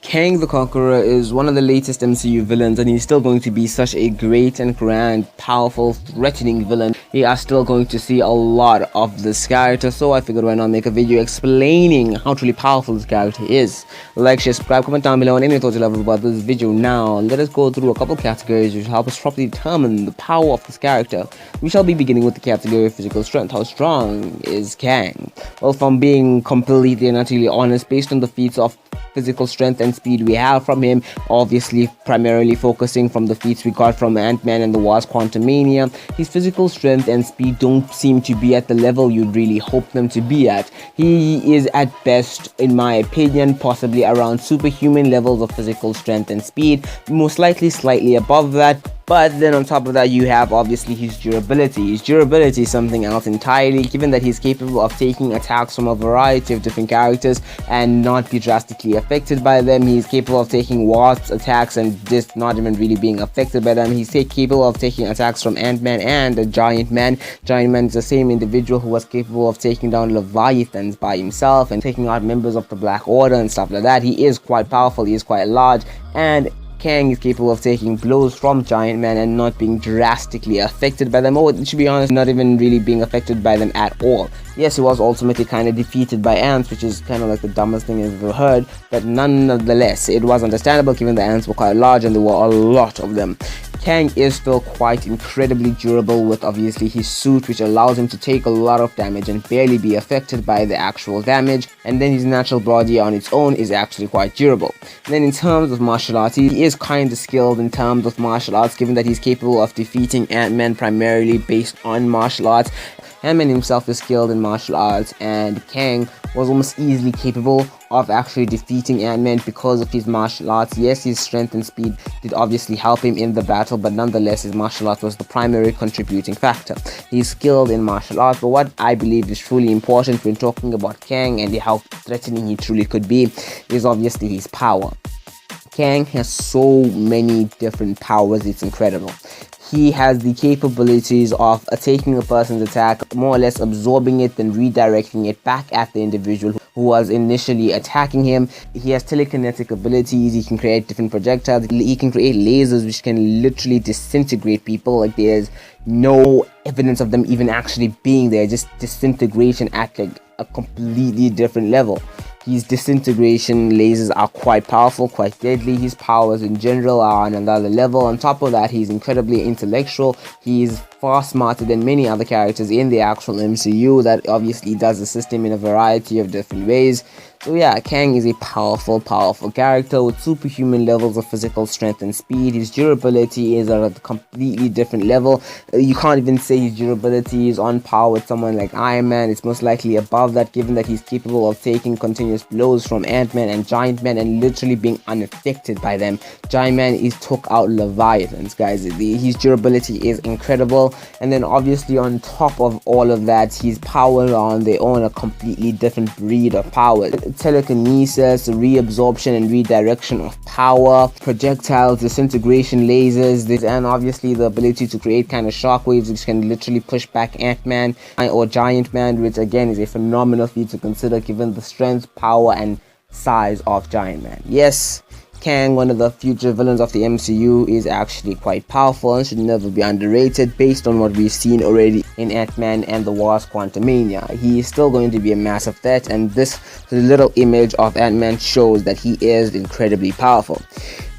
Kang the Conqueror is one of the latest MCU villains, and he's still going to be such a great and grand, powerful, threatening villain. We are still going to see a lot of this character, so I figured why not make a video explaining how truly powerful this character is. Like, share, subscribe, comment down below, and any thoughts you have about this video. Now, let us go through a couple categories which will help us properly determine the power of this character. We shall be beginning with the category of physical strength. How strong is Kang? Well, from being completely and utterly honest, based on the feats of physical strength and speed we have from him, obviously primarily focusing from the feats we got from Ant-Man and the Wasp Quantumania, his physical strength and speed don't seem to be at the level you'd really hope them to be at. He is at best, in my opinion, possibly around superhuman levels of physical strength and speed, most likely slightly above that. But then on top of that, you have obviously his durability. His durability is something else entirely, given that he's capable of taking attacks from a variety of different characters and not be drastically affected by them. He's capable of taking Wasp's attacks and just not even really being affected by them. He's capable of taking attacks from Ant-Man and a Giant Man. Giant Man is the same individual who was capable of taking down Leviathans by himself and taking out members of the Black Order and stuff like that. He is quite powerful, he is quite large, and Kang is capable of taking blows from Giant Man and not being drastically affected by them, or to be honest, not even really being affected by them at all. Yes, he was ultimately kind of defeated by ants, which is kind of like the dumbest thing I've ever heard, but nonetheless, it was understandable given the ants were quite large and there were a lot of them. Kang is still quite incredibly durable with obviously his suit, which allows him to take a lot of damage and barely be affected by the actual damage, and then his natural body on its own is actually quite durable. And then in terms of martial arts, he is kind of skilled in terms of martial arts, given that he's capable of defeating Ant-Man primarily based on martial arts. Ant-Man himself is skilled in martial arts, and Kang was almost easily capable of actually defeating Ant-Man because of his martial arts. Yes, his strength and speed did obviously help him in the battle, but nonetheless his martial arts was the primary contributing factor. He's skilled in martial arts, but what I believe is truly important when talking about Kang and how threatening he truly could be is obviously his power. Kang has so many different powers, it's incredible. He has the capabilities of taking a person's attack, more or less absorbing it, then redirecting it back at the individual who was initially attacking him. He has telekinetic abilities, he can create different projectiles, he can create lasers which can literally disintegrate people. Like, there's no evidence of them even actually being there, just disintegration at like a completely different level. His disintegration lasers are quite powerful, quite deadly. His powers in general are on another level. On top of that, he's incredibly intellectual. He's far smarter than many other characters in the actual MCU. That obviously does assist him in a variety of different ways. So yeah, Kang is a powerful character with superhuman levels of physical strength and speed. His durability is at a completely different level. You can't even say his durability is on par with someone like Iron Man. It's most likely above that, given that he's capable of taking continuous blows from Ant-Man and Giant Man and literally being unaffected by them. Giant Man took out Leviathans, guys. His durability is incredible. And then obviously on top of all of that, his powers are on their own a completely different breed of power. Telekinesis, reabsorption and redirection of power, projectiles, disintegration lasers, and obviously the ability to create kind of shockwaves which can literally push back Ant-Man or Giant Man, which again is a phenomenal feat to consider given the strength, power and size of Giant Man. Yes, Kang, one of the future villains of the MCU, is actually quite powerful and should never be underrated based on what we've seen already in Ant-Man and the Wasp Quantumania. He is still going to be a massive threat, and this little image of Ant-Man shows that he is incredibly powerful.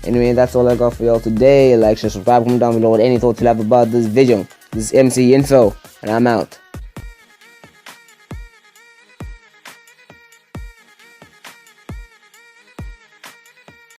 Anyway, that's all I got for y'all today. Like, share, subscribe, comment down below with any thoughts you have about this video. This is MC Info, and I'm out.